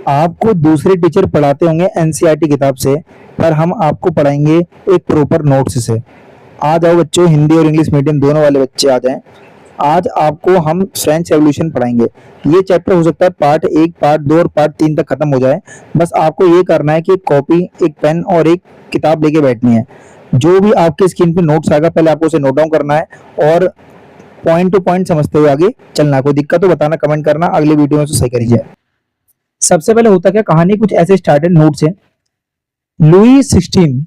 आपको दूसरे टीचर पढ़ाते होंगे एनसीईआरटी किताब से, पर हम आपको पढ़ाएंगे एक प्रॉपर नोट्स से। आ जाओ बच्चों, हिंदी और इंग्लिश मीडियम दोनों वाले बच्चे आ जाएं। आज आपको हम फ्रेंच रेवोल्यूशन पढ़ाएंगे। ये चैप्टर हो सकता है पार्ट 1, पार्ट 2 और पार्ट 3 तक खत्म हो जाए। बस आपको ये करना है कि एक कॉपी, एक पेन और एक किताब लेके बैठनी है। जो भी आपके स्क्रीन पे नोट्स आएगा पहले आपको उसे नोट डाउन करना है और पॉइंट टू पॉइंट समझते हुए आगे चलना है। कोई दिक्कत हो बताना, कमेंट करना, अगले वीडियो में उसे सही करिए। सबसे पहले होता क्या, कहानी कुछ ऐसे स्टार्टेड नोट से। लुई 16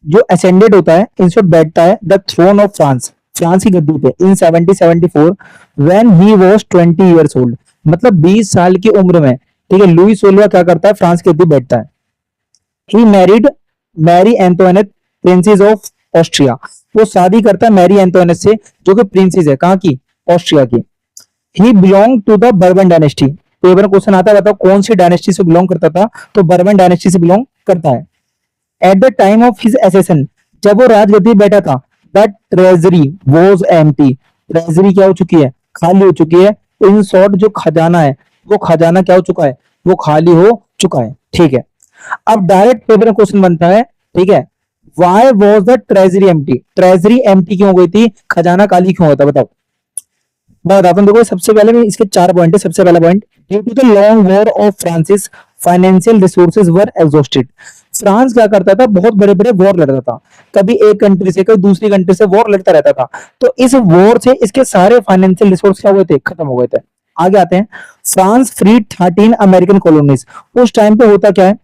जो असेंडेड होता है, इंस्टेड बैठता है the throne of France, France की गद्दी पे in 1774 when he was 20 years old, मतलब 20 साल की उम्र में। ठीक है, लुई 16 क्या करता है, फ्रांस की गद्दी बैठता है। He married Marie Antoinette princess of Austria, वो शादी करता है मैरी एंटोनेट से जो कि प्रिंसेस है, कहाँ की, ऑस्ट्रिया की। He belong to the Bourbon dynasty, paper में क्वेश्चन आता है बताओ कौन सी डायनेस्टी से बिलोंग करता था, तो बर्बन डायनेस्टी से बिलोंग करता है। At the time of his accession, जब वो राजगद्दी बैठा था, that treasury was empty, treasury क्या हो चुकी है, खाली हो चुकी है। इन शॉर्ट जो खजाना है वो खजाना क्या हो चुका है, वो खाली हो चुका है। ठीक है, अब डायरेक्ट पेपर में क्वेश्चन बनता है, ठीक है, why was the treasury empty, treasury empty क्यों हो गई थी, खजाना खाली क्यों होता, बताओ। मैं बताता हूँ, देखो सबसे पहले में इसके 4 पॉइंट है। सबसे पहला point, due to the long war of France's financial resources were exhausted, France क्या करता था, बहुत बड़े बड़े वॉर लड़ता था, कभी एक कंट्री से कभी दूसरी कंट्री से वॉर लड़ता रहता था। तो इस वॉर से इसके सारे फाइनेंशियल रिसोर्स क्या हुए थे, खत्म हो गए थे। आगे आते हैं, फ्रांस फ्री 13 अमेरिकन कॉलोनीज, उस टाइम पे होता क्या है,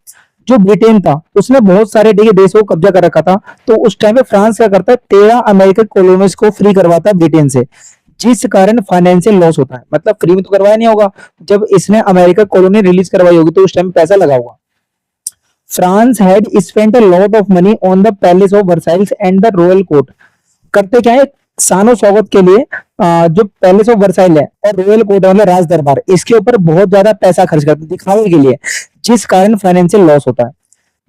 जो ब्रिटेन था उसने बहुत सारे देशों को कब्जा कर रखा था। तो उस टाइम पे फ्रांस क्या करता है, 13 अमेरिकन कॉलोनीज को फ्री करवाता है ब्रिटेन से, जिस कारण फाइनेंशियल लॉस होता है। मतलब फ्री में तो करवाया नहीं होगा, जब इसने अमेरिका कॉलोनी रिलीज करवाई होगी तो उस टाइम पैसा लगा होगा। France had spent a lot of money on the palace of Versailles and the royal court, करते क्या है, शानो स्वागत के लिए जो पैलेस ऑफ वर्साइल है और रॉयल कोर्ट मतलब राज दरबार, इसके ऊपर बहुत ज्यादा पैसा खर्च करते दिखावे के लिए, जिस कारण फाइनेंशियल लॉस होता है।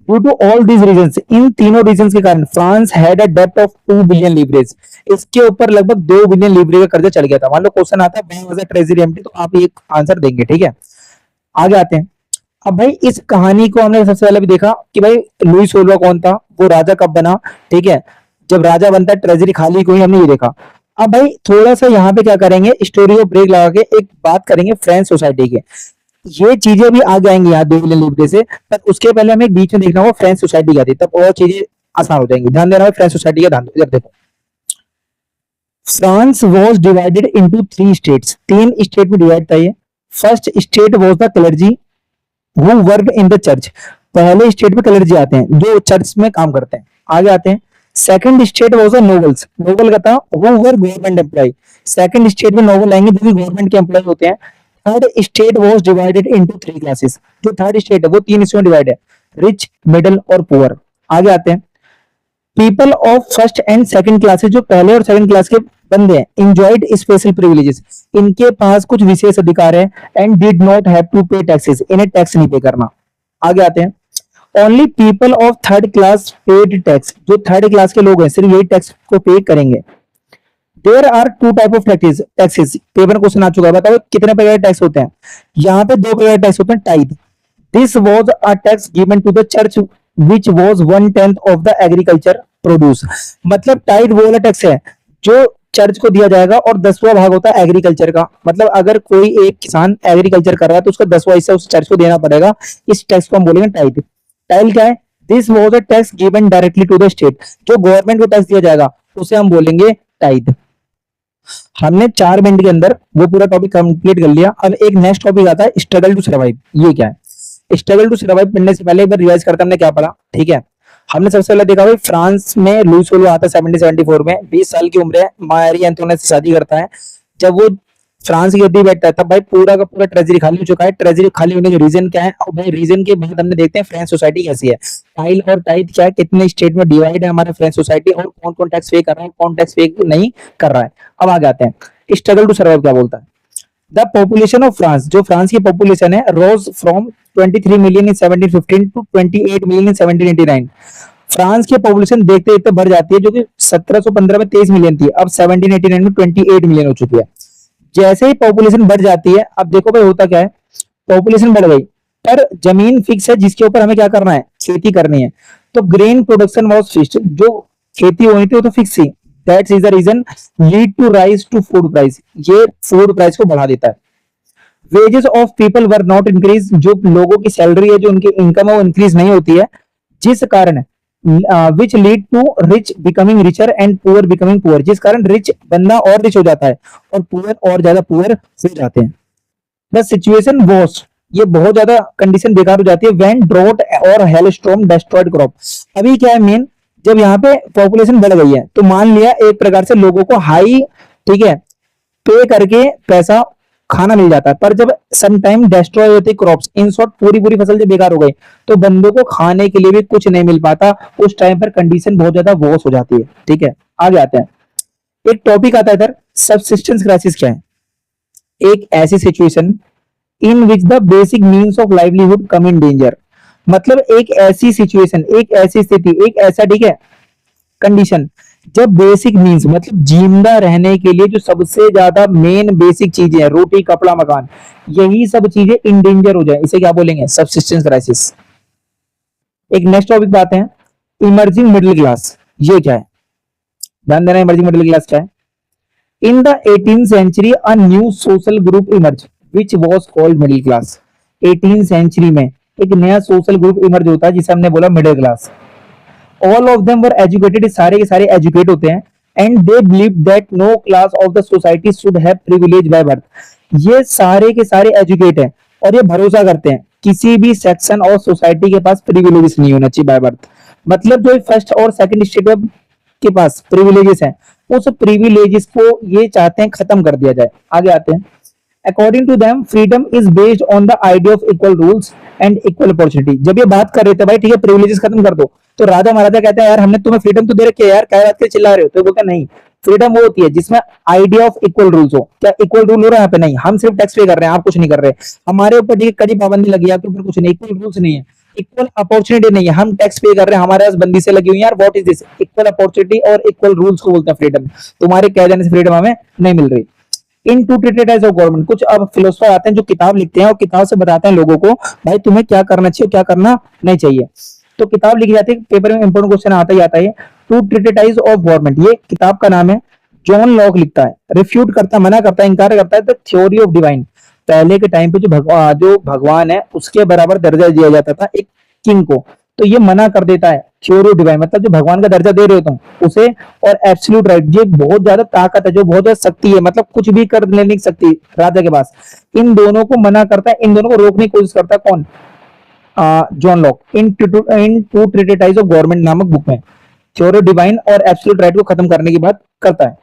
Due to all these reasons, इन तीनों रीजंस के कारण फ्रांस हैड अ डेब्ट ऑफ 2 बिलियन लीवरेज, इसके ऊपर लगभग 2 बिलियन लीवरेज का कर्जा चल गया था। मान लो क्वेश्चन आता है why was the treasury empty, तो आप ये आंसर देंगे। ठीक है, आगे आते हैं। अब भाई इस कहानी को हमने सबसे पहले भी देखा कि भाई लुई 16 कौन था, वो राजा कब बना। ठीक है, जब राजा बनता है ट्रेजरी खाली को ही हमने ये देखा। अब भाई थोड़ा सा यहाँ पे क्या करेंगे, स्टोरी को ब्रेक लगा के एक बात करेंगे फ्रेंच सोसाइटी के। ये चीजें भी आ जाएंगी यहाँ 2 बिलियन लीवरेज से, पर उसके पहले हमें एक बीच में देखना होगा फ्रेंच सोसाइटी क्या थी, तब और चीजें आसान हो जाएंगी। ध्यान देना फ्रेंच सोसाइटी का, ध्यान दो। इधर देखो, France was divided into 3 states, 3 state में डिवाइड था ये। First state was the clergy who work in the church, पहले स्टेट में क्लर्जी आते हैं जो चर्च में काम करते हैं। आगे आते हैं, second state was the nobles, noble का था who were government employ, second state में नोबल आएंगे जो कि गवर्नमेंट के एम्प्लॉय होते हैं। Third state was divided into 3 classes, जो थर्ड स्टेट है वो 3 हिस्सों में डिवाइड है, रिच, मिडिल और पुअर। आगे आते हैं, people of first and second classes, जो पहले और सेकंड क्लास के बंदे हैं, इंजॉयड स्पेशल प्रिविलेजेस, इनके पास कुछ विशेष अधिकार है। And did not have to pay taxes, इन्हें टैक्स नहीं पे करना। आगे आते हैं, only people of third class paid tax, जो थर्ड क्लास के लोग हैं सिर्फ यही टैक्स को पे करेंगे। There are 2 type of taxes, paper question आ चुका है, बताओ कितने प्रकार के टैक्स होते हैं। यहाँ पे 2 प्रकार के टैक्स होते हैं। Tithe, this was a tax given to the church which was 1/10 of the agriculture produce, मतलब टाइड वो वाला टैक्स है जो चर्च को दिया जाएगा और 10वां भाग होता है एग्रीकल्चर का। मतलब अगर कोई एक किसान एग्रीकल्चर कर रहा है तो उसका 10वां हिस्सा उस चर्च को देना पड़ेगा। इस टैक्स को हम बोलेंगे टाइड। टाइल क्या है, this was a tax given directly to the state, जो गवर्नमेंट को टैक्स दिया जाएगा उसे हम बोलेंगे टाइड। हमने 4 मिनट के अंदर वो पूरा टॉपिक कंप्लीट कर लिया। अब एक नेक्स्ट टॉपिक आता है स्ट्रगल टू सर्वाइव। ये क्या है, स्ट्रगल टू सर्वाइव पढ़ने से पहले एक बार रिवाइज करते हैं हमने क्या पढ़ा। ठीक है, हमने सबसे पहले देखा भाई फ्रांस में लुई 16 आता है 1774 में, 20 साल की उम्र है, मारी एंटोनेट से शादी करता है। जब वो फ्रांस की गद्दी बैठता है तब भाई पूरा का पूरा ट्रेजरी खाली हो चुका है। ट्रेजरी खाली होने के रीजन क्या है, और भाई रीजन के बाद हमने देखते हैं फ्रेंच सोसाइटी कैसी है, टाइल और टाइट क्या है, कितने स्टेट में डिवाइड है हमारा फ्रेंच सोसाइटी, और कौन कौन टैक्स पे कर रहा है, कौन टैक्स पे नहीं कर रहा है। अब आगे आते हैं स्ट्रगल टू सर्वाइव क्या बोलता है। द पॉपुलेशन ऑफ फ्रांस, जो फ्रांस की पॉपुलेशन है, rose from 23 million in 1715 to 28 million in 1789। France की पॉपुलेशन देखते देखते बढ़ जाती है, जो कि 1715 में 23 मिलियन थी, अब 1789 में 28 मिलियन हो चुकी है। जैसे ही पॉपुलेशन बढ़ जाती है, अब देखो भाई होता क्या है, पॉपुलेशन बढ़ गई पर जमीन फिक्स है जिसके ऊपर हमें क्या करना है, खेती करनी है। तो ग्रेन प्रोडक्शन वाज फिक्स्ड, जो खेती होनी थी वो तो फिक्स थी। That is the reason lead to rise to food price, ये फूड प्राइस को बढ़ा देता है। Wages of people were not increase, जो लोगों की सैलरी है, जो उनकी इनकम है वो इंक्रीज नहीं होती है, जिस कारण which lead to rich becoming richer and poor becoming poor, जिस कारण रिच बंदा और रिच हो जाता है और पुअर और ज्यादा पुअर हो जाते हैं। द सिचुएशन वॉज, ये बहुत ज्यादा कंडीशन बेकार हो जाती है। व्हेन ड्रॉट और हेलस्टॉर्म डिस्ट्रॉयड क्रॉप, अभी क्या है मेन, जब यहाँ पे पॉपुलेशन बढ़ गई है तो मान लिया एक प्रकार से लोगों को हाई, ठीक है, पे करके पैसा खाना मिल जाता है, पर जब सम टाइम डिस्ट्रॉय होती क्रॉप्स, इन शॉर्ट पूरी पूरी फसल जब बेकार हो गई तो बंदों को खाने के लिए भी कुछ नहीं मिल पाता, उस टाइम पर कंडीशन बहुत ज्यादा वॉस हो जाती है। ठीक है, आगे आते हैं। एक टॉपिक आता है इधर, सबसिस्टेंस क्राइसिस क्या है? एक ऐसी situation in which the basic means of livelihood come in danger, मतलब एक ऐसी सिचुएशन, एक ऐसी स्थिति, एक ऐसा, ठीक है, कंडीशन जब बेसिक मीन्स मतलब जिंदा रहने के लिए जो सबसे ज्यादा मेन बेसिक चीजें हैं, रोटी कपड़ा मकान, यही सब चीजें इन डेंजर हो जाए, इसे क्या बोलेंगे? Subsistence crisis. एक नेक्स्ट टॉपिक पे आते हैं, इमर्जिंग मिडिल क्लास, ये क्या है? ध्यान देना, इमर्जिंग मिडिल क्लास क्या है? In the 18th century a new social group emerged which was called middle class। 18th century में एक नया सोशल ग्रुप इमर्ज होता है जिसे हमने बोला middle class. All of them were educated, सारे के सारे एजुकेट होते हैं, and they believe that no class of the society should have privilege by birth. ये सारे के सारे एजुकेट हैं और ये भरोसा करते हैं किसी भी सेक्शन और सोसाइटी के पास प्रिविलेजेस नहीं होना चाहिए बाय बर्थ। मतलब जो फर्स्ट और सेकंड स्टेट के पास प्रिविलेजेस हैं, उस प्रिविलेजेस को ये चाहते हैं खत्म कर दिया जाए। आगे आते हैं। According to them freedom is based on the idea of equal rules and equal opportunity. जब ये बात कर रहे थे भाई, ठीक है, प्रिविलेजेस खत्म कर दो, तो राजा महाराजा कहते हैं यार हमने तुम्हें फ्रीडम तो दे रखी है यार, क्या बात के चिल्ला रहे हो? तो बोलते नहीं, फ्रीडम वो होती है जिसमें आइडिया ऑफ इक्वल रूल्स हो। क्या इक्वल रूल हो रहा है यहाँ पे? नहीं, हम सिर्फ टैक्स पे कर रहे हैं, आप कुछ नहीं कर रहे। हमारे ऊपर ठीक है कड़ी पाबंदी लगी है, आपके ऊपर कुछ नहीं, इक्वल रूल्स नहीं है, इक्वल अपॉर्चुनिटी नहीं है, हम टैक्स पे कर रहे हैं, हमारे पास बंदी से लगी हुई है यार। What is this? Equal opportunity और इक्वल रूल्स को बोलते हैं फ्रीडम। तुम्हारे कह जाने से फ्रीडम हमें नहीं मिल रही। In two treatises of government, कुछ अब फिलोसफर आते हैं जो किताब लिखते हैं और किताब से बताते हैं लोगों को भाई तुम्हें क्या करना चाहिए क्या करना नहीं चाहिए। तो किताब लिखी जाती है, पेपर में इंपोर्टेंट क्वेश्चन आता ही आता है। टू ट्रीटेटाइज ऑफ गवर्नमेंट, ये किताब का नाम है, जॉन लॉक लिखता है। रिफ्यूट करता है, मना करता है, इंकार करता है द थ्योरी ऑफ डिवाइन। पहले के टाइम पे जो भगवान है उसके बराबर दर्जा दिया जाता था एक किंग को, तो ये मना कर देता है थ्योरी ऑफ डिवाइन, मतलब जो भगवान का दर्जा दे रहे हो तुम उसे, और एब्सोल्यूट राइट, ये बहुत ज्यादा ताकत है, जो बहुत ज्यादा शक्ति है, मतलब कुछ भी कर लेने की शक्ति राजा के पास, इन दोनों को मना करता है, इन दोनों को रोकने की कोशिश करता है। कौन? John Locke in two treatise of government नामक बुक में थ्योरी ऑफ डिवाइन और एब्सोल्यूट राइट को खत्म करने की बात करता है।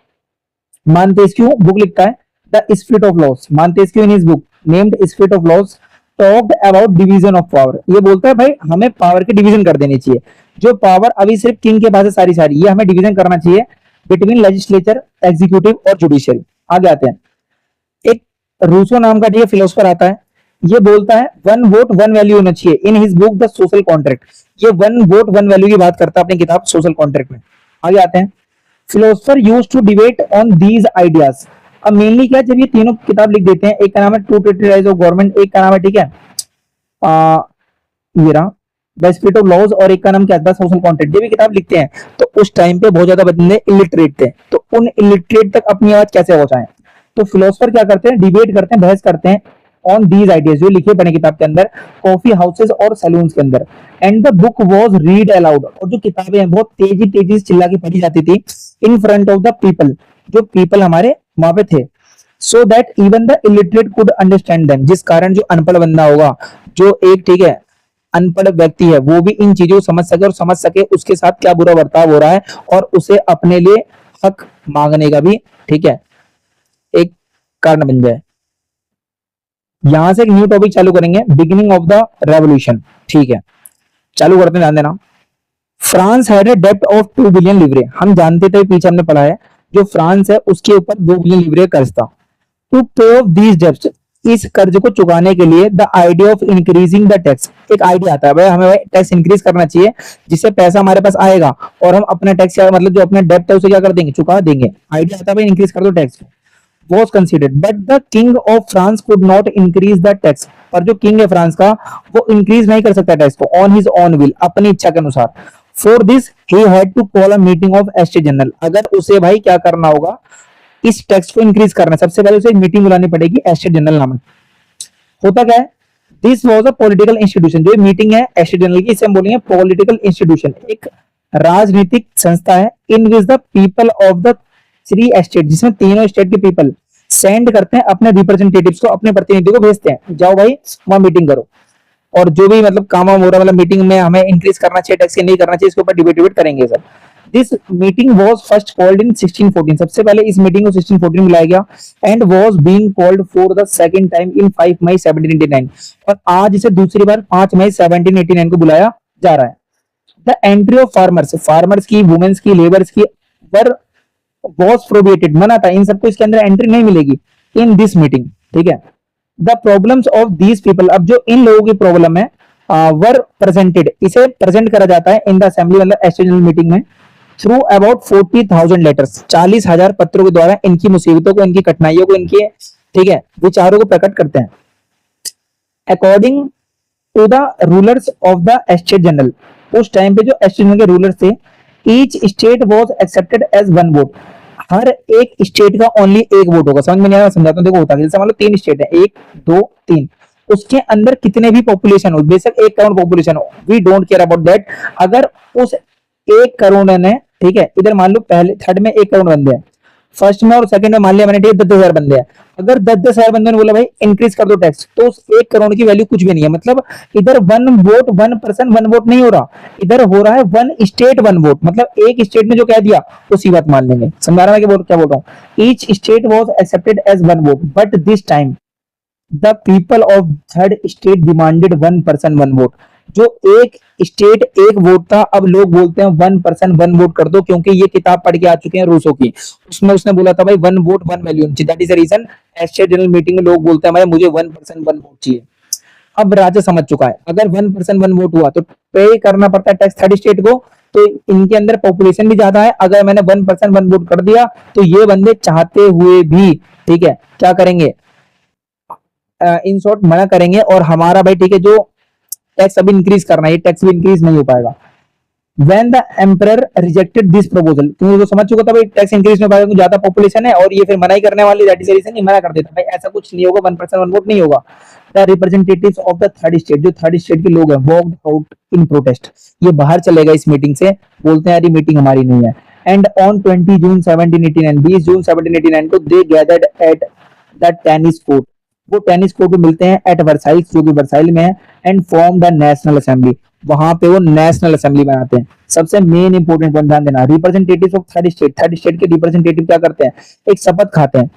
मांतेस्क्यू बुक लिखता है the spirit of laws. Montesquieu in his book named spirit of laws talked about division of power. ये बोलता है भाई हमें पावर की डिवीजन कर देनी चाहिए, जो पावर अभी सिर्फ किंग के पास है सारी सारी, ये हमें डिवीजन करना चाहिए बिटवीन लेजिस्लेचर, एग्जीक्यूटिव और जुडिशियल। आगे आते हैं। एक रूसो नाम का ठीक फिलोसफर आता है, ये बोलता है वन वोट वन वैल्यू होना चाहिए। इन his book the social contract, ये वन वोट वन वैल्यू की बात करता है अपनी किताब सोशल कॉन्ट्रैक्ट में। आगे आते हैं। Philosopher used to debate on these ideas. अब मेनली क्या, जब ये तीनों किताब लिख देते हैं, एक का नाम है टू ट्रीटेटाइज ऑफ गवर्नमेंट, एक का नाम है ठीक है ये रहा द स्पिरिट ऑफ लॉज, और एक का नाम क्या था सोशल कॉन्ट्रैक्ट। जब ये किताब लिखते हैं तो उस टाइम पे बहुत ज्यादा बंदे इलिटरेट थे, तो उन इलिटरेट तक अपनी आवाज कैसे पहुंचाएं? तो फिलोसफर क्या करते हैं, डिबेट करते हैं, बहस करते हैं ऑन दीज आइडियाज, जो लिखे पढ़े किताब के अंदर, कॉफी हाउसेस और सैलून्स के अंदर। And the book was read aloud, और जो किताबें हैं बहुत तेजी तेजी से चिल्ला के पढ़ी जाती थी in front of the people, जो पीपल हमारे वहां पे थे, so that even the illiterate could understand them, जिस कारण जो अनपढ़ बंदा होगा, जो एक ठीक है अनपढ़ व्यक्ति है, वो भी इन चीजों को समझ सके और समझ सके उसके साथ क्या बुरा बर्ताव हो रहा है, और उसे अपने लिए हक मांगने का भी ठीक है एक कारण बन जाए। यहां से एक न्यू टॉपिक चालू करेंगे, बिगिनिंग ऑफ द रेवोल्यूशन। ठीक है, चालू करते हैं, ध्यान देना। फ्रांस हैड ए डेब्ट ऑफ 2 बिलियन लिवरे। हम जानते थे, पीछे हमने पढ़ा है, जो फ्रांस है उसके ऊपर 2 बिलियन लिवरे कर्ज था। टू पे ऑफ दीज डेब्ट्स, इस कर्ज को चुकाने के लिए the idea of increasing the tax, एक आइडिया आता है भाई हमें टैक्स इंक्रीज करना चाहिए, जिससे पैसा हमारे पास आएगा और हम अपना टैक्स मतलब जो अपना डेब्ट है उसे क्या कर देंगे, चुका देंगे। आइडिया आता है भाई इंक्रीज कर दो tax. was considered but the king of France could not increase the tax, पर जो किंग है फ्रांस का वो इंक्रीज नहीं कर सकता टैक्स को ऑन हिज ऑन विल, अपनी इच्छा के अनुसार। For this he had to call a meeting of estate general, अगर उसे भाई क्या करना होगा, इस टैक्स को इंक्रीज करना, सबसे पहले उसे एक मीटिंग बुलानी पड़ेगी एस्टेट जनरल नामक। होता क्या है, this was a political institution, जो मीटिंग है एस्टेट जनरल की, इसे हम बोलेंगे पॉलिटिकल इंस्टीट्यूशन, एक राजनीतिक संस्था है, in which the people of the three estate, जिसमें तीनों स्टेट के पीपल सेंड करते हैं अपने रिप्रेजेंटेटिव्स को, अपने प्रतिनिधियों को भेजते हैं, जाओ भाई वहां मीटिंग करो, और जो भी मतलब काम हो रहा है, मतलब मीटिंग में हमें इंक्रीज करना चाहिए टैक्स या नहीं करना चाहिए, इसके ऊपर डिबेट करेंगे sir. This meeting was first called in 1614, सबसे पहले इस मीटिंग को 1614 में बुलाया गया, and was being called for the second time in 5 मई 1789, और आज इसे दूसरी बार 5 मई 1789 को बुलाया जा रहा है। The entry of farmers, farmers की, वुमेन्स की, लेबर्स की वर वाज प्रोहिबिटेड, मना था, इन सबको इसके अंदर एंट्री नहीं मिलेगी इन दिस मीटिंग, ठीक है। The problems of these people, अब जो इन लोगों की प्रॉब्लम है वर प्रेजेंटेड, इसे प्रेजेंट करा जाता है इन द असेंबली, मतलब एस्टेट जनरल मीटिंग में, थ्रू अबाउट 40,000 लेटर्स, 40,000 पत्रों के द्वारा इनकी मुसीबतों को, इनकी कठिनाइयों को, इनके, ठीक है, विचारों को प्रकट करते हैं। According to the rulers of the estate general, उस टाइम पे जो एस्टेट जनरल के रूलर्स थे, each state was accepted as one vote, हर एक स्टेट का ओनली एक वोट होगा। समझ में नहीं आया, समझाता हूं, देखो होता है, जैसे मान लो 3 स्टेट है, 1 2 3, उसके अंदर कितने भी पॉपुलेशन हो, बेशक 1 करोड़ पॉपुलेशन हो, we don't care about that, अगर उस 1 करोड़ ने, ठीक है, इधर मान लो पहले थर्ड में 1 करोड़ बंदे हैं, फर्स्ट में और सेकंड में मान लिया मैंने, ठीक है, 10,000 बंदे हैं, अगर 10,000 बंदों ने बोला भाई इंक्रीज कर दो टैक्स, तो उस 1 करोड़ की वैल्यू कुछ भी नहीं है, मतलब इधर one vote, one person one vote नहीं हो रहा, इधर हो रहा है वन स्टेट वन वोट, मतलब एक स्टेट ने जो कह दिया उसी बात मान लेंगे। समझा रहा है क्या बोल रहा हूँ, each state was accepted as one vote, but this time the people of third state demanded one person one vote, जो एक स्टेट एक वोट था, अब लोग बोलते हैं वन पर्सन वन वोट कर दो, क्योंकि ये किताब पढ़ के आ चुके हैं रूसो की, उसमें उसने बोला था भाई one vote one value, that is the reason estate general meeting में लोग बोलते हैं भाई मुझे वन पर्सन वन वोट चाहिए। अब राजा समझ चुका है, अगर वन पर्सन वन वोट हुआ तो पे करना पड़ता है टैक्स थर्ड स्टेट को, तो इनके अंदर पॉपुलेशन भी ज्यादा है, अगर मैंने वन पर्सन वन वोट कर दिया तो ये बंदे चाहते हुए भी, ठीक है, क्या करेंगे, इन शॉर्ट मना करेंगे, और हमारा भाई, ठीक है, जो टैक्स अभी इंक्रीज करना है, ये टैक्स भी इंक्रीज नहीं हो पाएगा। When the emperor rejected this proposal, क्योंकि वो समझ चुका था भाई टैक्स इंक्रीज नहीं हो पाएगा, ज्यादा पॉपुलेशन है, और ये फिर मना ही करने वाली, दैट इज द रीजन, ये मना कर देता भाई ऐसा कुछ नहीं होगा, वन पर्सन वन वोट नहीं होगा। The representatives of the third state, जो थर्ड स्टेट के लोग हैं, वॉकड आउट इन प्रोटेस्ट, ये बाहर चले गए इस मीटिंग से, बोलते हैं यार ये मीटिंग हमारी नहीं है। एंड ऑन 20 जून 1789, 20 जून 1789 को they gathered at the tennis court, वो टेनिस कोर्ट में मिलते हैं एट वर्साइल्स, जो कि वर्साइल में है, and form the national assembly, वहां पे वो नेशनल असेंबली बनाते हैं। सबसे मेन इंपोर्टेंट पॉइंट ध्यान देना, रिप्रेजेंटेटिव्स ऑफ थर्ड स्टेट के रिप्रेजेंटेटिव क्या करते हैं, एक शपथ खाते हैं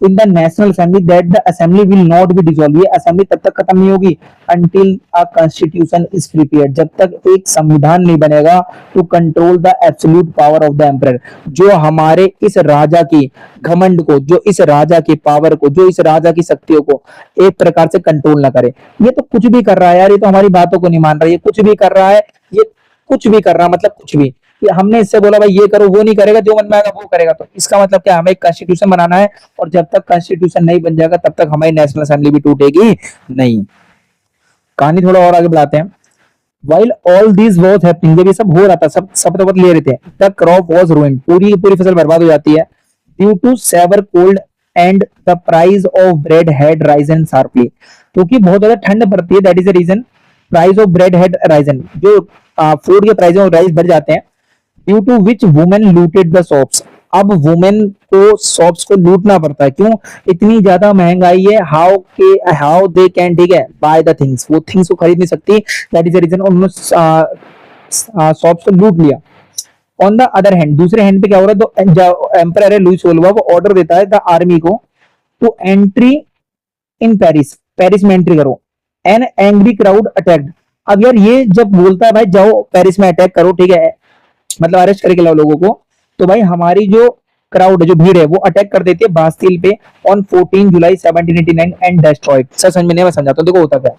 in the national assembly that the assembly will not be dissolve, ये असेंबली तब तक खत्म नहीं होगी until a constitution is prepared, जब तक एक संविधान नहीं बनेगा to control the absolute power of the emperor, जो हमारे इस राजा की घमंड को, जो इस राजा की पावर को, जो इस राजा की शक्तियों को एक प्रकार से कंट्रोल ना करे। ये तो कुछ भी कर रहा है यार, ये तो हमारी बातों को नहीं मान रहा, ये कुछ भी कर रहा है, ये कुछ भी कर रहा है, मतलब कुछ भी, हमने इससे बोला भाई ये करो, वो नहीं करेगा, जो मन में आएगा वो करेगा, तो इसका मतलब क्या, हमें एक कॉन्स्टिट्यूशन बनाना है, और जब तक कॉन्स्टिट्यूशन नहीं बन जाएगा तब तक हमारी नेशनल असेंबली भी टूटेगी नहीं। कहानी थोड़ा और आगे बढ़ाते हैं। While all these was happening, जब ये सब हो रहा था, सब तो ले रहे थे, the crop was ruined, पूरी पूरी फसल बर्बाद हो जाती है, due to severe cold and the price of bread had risen sharply, क्योंकि बहुत ज्यादा ठंड पड़ती है, that is the reason price of bread had risen, जो फूड के प्राइस राइज बढ़ जाते हैं, due to which women looted the shops, अब वुमेन को शॉप्स को लूटना पड़ता है, क्यों, इतनी ज्यादा महंगाई है, हाउ दे कैन, ठीक है, बाय द थिंग्स, वो थिंग्स को खरीद नहीं सकती, दैट इज द रीजन उन्होंने शॉप्स को लूट लिया। ऑन द अदर हैंड, दूसरे हैंड पे क्या हो रहा है, तो एम्परर है लुइस 16वां, वो ऑर्डर देता है द आर्मी को to entry in Paris, Paris में एंट्री करो, एन एंग्री क्राउड अटैक्ड, अब यार ये जब बोलता है भाई जाओ पेरिस में अटैक करो, ठीक है, मतलब अरेस्ट करके लाओ लोगों को, तो भाई हमारी जो क्राउड है, जो भीड़ है, वो अटैक कर देती है बास्टिल पे on 14 July 1789 and destroyed. Sir समझ में नहीं, मैं समझाता हूं, देखो होता क्या,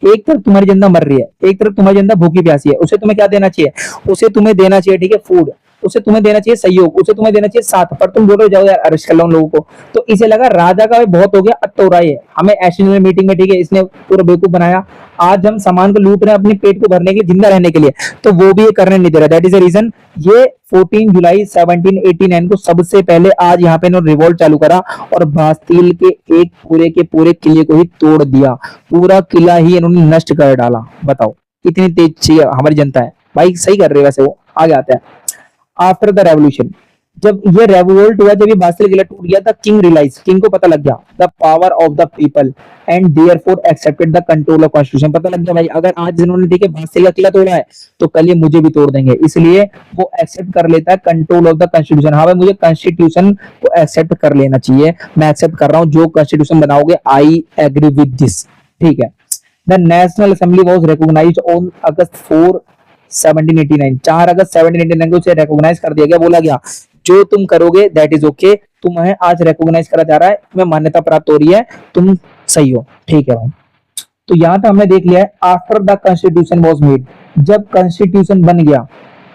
एक तरफ तुम्हारी जनता मर रही है, एक तरफ तुम्हारी जनता भूखी प्यासी है, उसे तुम्हें क्या देना चाहिए, उसे तुम्हें देना चाहिए, ठीक है, फूड, उसे तुम्हें देना चाहिए सहयोग, उसे तुम्हें देना चाहिए साथ, पर तुम बोल रहे हो जाओ यार अरेस्ट कर लो उन लोगों को। तो इसे लगा राजा का बहुत हो गया, अब तो हो रहा है हमें एडिशनल मीटिंग में, ठीक है, इसने पूरा बेवकूफ बनाया, आज हम सामान को लूट रहे हैं अपने पेट को भरने के लिए, जिंदा रहने के लिए, तो वो भी ये करने नहीं दे रहा। दैट इज द रीजन ये 14 जुलाई 1789 को सबसे पहले आज यहाँ पे इन्होंने रिवोल्ट चालू करा और बास्तील के एक पूरे के पूरे किले को ही तोड़ दिया, पूरा किला ही इन्होंने नष्ट कर डाला। बताओ कितनी तेज चाहिए हमारी जनता है भाई, सही कर रहे वैसे वो। आगे आता है आफ्टर द रेवोल्यूशन, जब ये रेवोल्ट हुआ, जब ये बास्टिल किला टूट गया था, किंग रियलाइज, किंग को पता लग गया the power of the people and therefore accepted the control of constitution. पता लग गया भाई अगर आज इन्होंने, ठीक है, बास्टिल का किला तोड़ा है तो कल ये मुझे भी तोड़ देंगे, इसलिए वो एक्सेप्ट कर लेता है कंट्रोल ऑफ द कॉन्स्टिट्यूशन। हाँ भाई मुझे कॉन्स्टिट्यूशन को एक्सेप्ट कर लेना चाहिए, मैं एक्सेप्ट कर रहा हूँ जो कॉन्स्टिट्यूशन बनाओगे, आई एग्री विद दिस, ठीक है। The national assembly was recognised on August 4 1789, 4 अगस्त 1789 को उसे रिकॉग्नाइज कर दिया गया, बोला गया जो तुम करोगे दैट इज ओके, तुम्हें आज रिकॉग्नाइज करा जा रहा है, तुम्हें मान्यता प्राप्त हो रही है, तुम सही हो, ठीक है भाई। तो यहां तक हमने देख लिया है after the constitution was made, जब कॉन्स्टिट्यूशन बन गया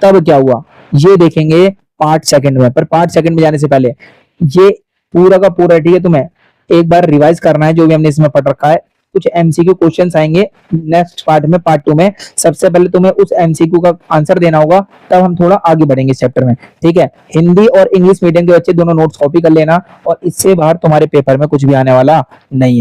तब क्या हुआ ये देखेंगे पार्ट सेकंड में। पर पार्ट सेकंड में जाने से पहले ये पूरा का पूरा, ठीक है, तुम्हें एक बार रिवाइज करना है जो भी हमने इसमें पढ़ रखा है। कुछ एमसीक्यू क्वेश्चंस आएंगे नेक्स्ट पार्ट में, पार्ट 2 में। सबसे पहले तुम्हें उस एमसीक्यू का आंसर देना होगा, तब हम थोड़ा आगे बढ़ेंगे चैप्टर में, ठीक है। हिंदी और इंग्लिश मीडियम के बच्चे दोनों नोट्स कॉपी कर लेना, और इससे बाहर तुम्हारे पेपर में कुछ भी आने वाला नहीं है।